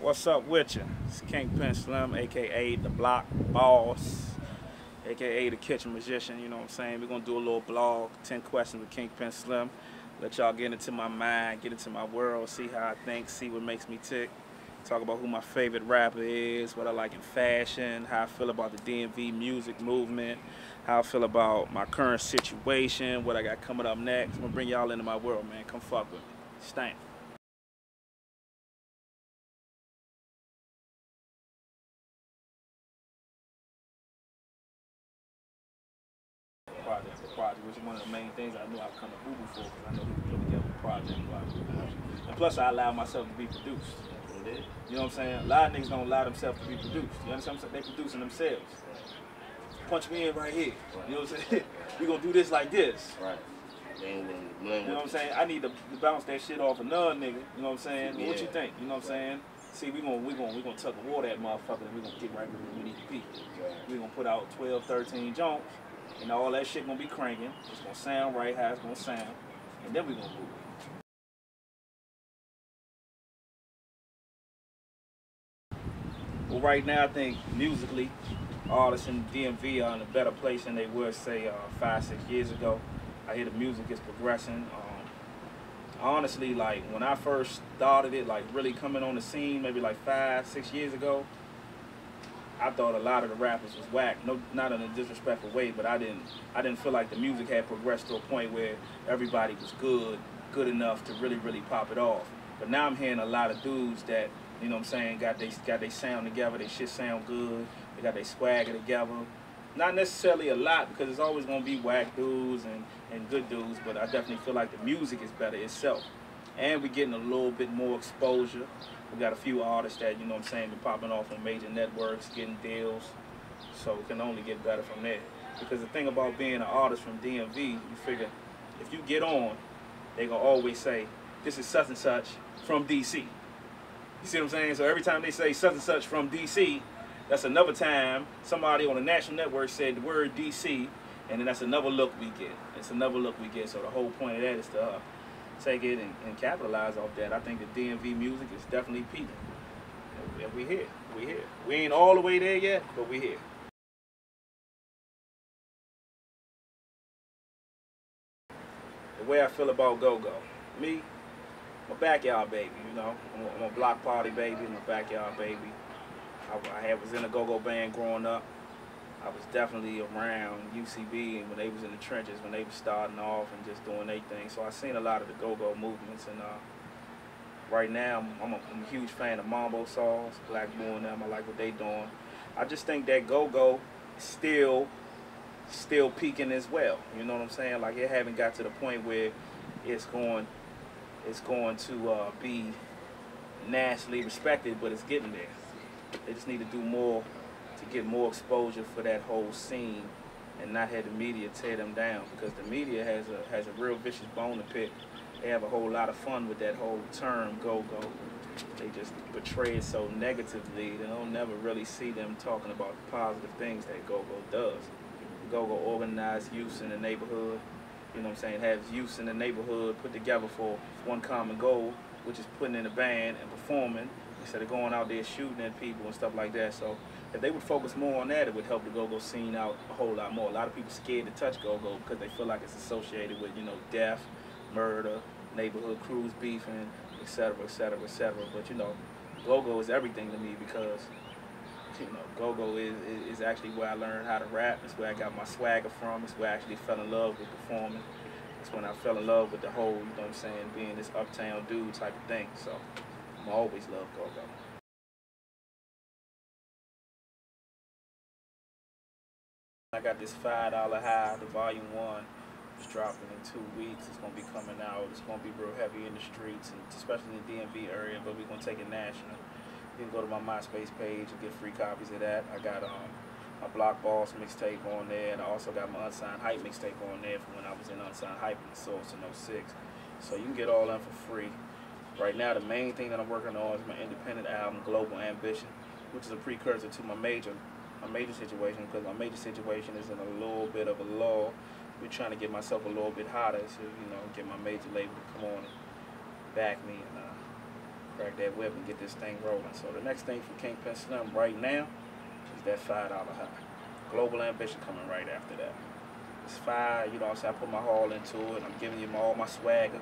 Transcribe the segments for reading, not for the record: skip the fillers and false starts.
What's up with you? It's Kingpin Slim, aka the Blockboss, aka the Kitchen Magician. You know what I'm saying? We're gonna do a little blog, 10 questions with Kingpin Slim. Let y'all get into my mind, get into my world, see how I think, see what makes me tick. Talk about who my favorite rapper is, what I like in fashion, how I feel about the DMV music movement, how I feel about my current situation, what I got coming up next. I'm gonna bring y'all into my world, man. Come fuck with me. Stamp. The project, which is one of the main things I knew I'd come to Google for, because I know he could put together a project. And plus, I allow myself to be produced. You know what I'm saying? A lot of niggas don't allow themselves to be produced. You understand what I'm saying? They producing themselves. Punch me in right here. You know what I'm saying? We gonna do this like this. Right. You know what I'm saying? I need to bounce that shit off another nigga. You know what I'm saying? Yeah. What you think? You know what I'm saying? See, we gonna tug of war that motherfucker, and we gonna get right where we need to be. We gonna put out 12, 13 joints. And all that shit gonna be cranking. It's gonna sound right how it's gonna sound. And then we gonna move. Well, right now I think musically, artists in the DMV are in a better place than they were, say, 5, 6 years ago. I hear the music is progressing. Honestly, like when I first started it, like really coming on the scene, maybe like 5, 6 years ago, I thought a lot of the rappers was whack. No, not in a disrespectful way, but I didn't feel like the music had progressed to a point where everybody was good enough to really pop it off. But now I'm hearing a lot of dudes that, you know what I'm saying, got they sound together, they shit sound good, they got their swagger together. Not necessarily a lot, because it's always gonna be whack dudes and good dudes, but I definitely feel like the music is better itself. And we're getting a little bit more exposure. We got a few artists that, you know what I'm saying, been popping off on major networks, getting deals. So it can only get better from there. Because the thing about being an artist from DMV, you figure if you get on, they gonna always say, this is such and such from DC. You see what I'm saying? So every time they say such and such from DC, that's another time somebody on a national network said the word DC, and then that's another look we get. It's another look we get. So the whole point of that is to take it and capitalize off that. I think the DMV music is definitely peaking. And we here. We here. We ain't all the way there yet, but we here. The way I feel about go-go. Me, I'm a backyard baby, you know. I'm a block party baby, I'm a backyard baby. I was in a go-go band growing up. I was definitely around UCB and when they was in the trenches, when they was starting off and just doing their thing. So I seen a lot of the go-go movements, and right now I'm a huge fan of Mambo Sauce, Black Bull and them. I like what they doing. I just think that go-go is still peaking as well. You know what I'm saying? Like it haven't got to the point where it's going to be nationally respected, but it's getting there. They just need to do more to get more exposure for that whole scene and not have the media tear them down, because the media has a real vicious bone to pick. They have a whole lot of fun with that whole term go-go. They just portray it so negatively. They don't never really see them talking about the positive things that go-go does. Go-go organized youth in the neighborhood, you know what I'm saying, has youth in the neighborhood put together for one common goal, which is putting in a band and performing, instead of going out there shooting at people and stuff like that. So if they would focus more on that, it would help the go-go scene out a whole lot more. A lot of people scared to touch go-go because they feel like it's associated with, you know, death, murder, neighborhood crews beefing, etc., etc., etc. But, you know, go-go is everything to me, because, you know, go-go is actually where I learned how to rap. It's where I got my swagger from. It's where I actually fell in love with performing. It's when I fell in love with the whole, you know what I'm saying, being this uptown dude type of thing. So I always love go-go. I got this $5 high, the volume 1. It's dropping in 2 weeks. It's gonna be coming out. It's gonna be real heavy in the streets, and especially in the DMV area, but we're gonna take it national. You can go to my MySpace page and get free copies of that. I got a Blockboss mixtape on there, and I also got my Unsigned Hype mixtape on there from when I was in Unsigned Hype in the Source in '06. So you can get all that for free. Right now, the main thing that I'm working on is my independent album, Global Ambition, which is a precursor to my major situation, because my major situation is in a little bit of a lull. We're trying to get myself a little bit hotter, so, you know, get my major label to come on and back me and crack that whip and get this thing rolling. So the next thing for Kingpin Slim right now is that $5 high. Global Ambition coming right after that. It's $5, you know what I'm saying? I put my all into it. I'm giving you all my swagger,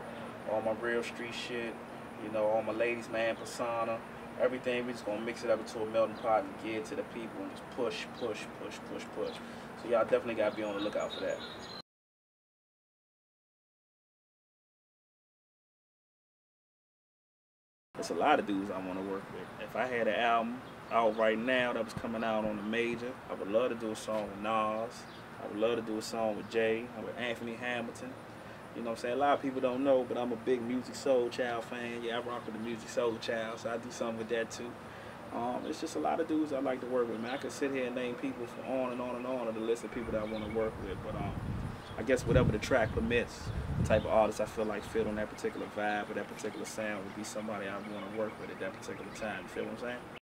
all my real street shit, you know, all my ladies man persona, everything. We just gonna mix it up into a melting pot and give it to the people and just push, push, push, push, push. So y'all definitely gotta be on the lookout for that. There's a lot of dudes I want to work with. If I had an album out right now that was coming out on a major, I would love to do a song with Nas. I would love to do a song with Jay, with Anthony Hamilton. You know what I'm saying? A lot of people don't know, but I'm a big Music Soul Child fan. Yeah, I rock with the Music Soul Child, so I do something with that too. It's just a lot of dudes I like to work with, man. I could sit here and name people for on and on and on of the list of people that I want to work with, but I guess whatever the track permits, the type of artist I feel like fit on that particular vibe or that particular sound would be somebody I want to work with at that particular time. You feel what I'm saying?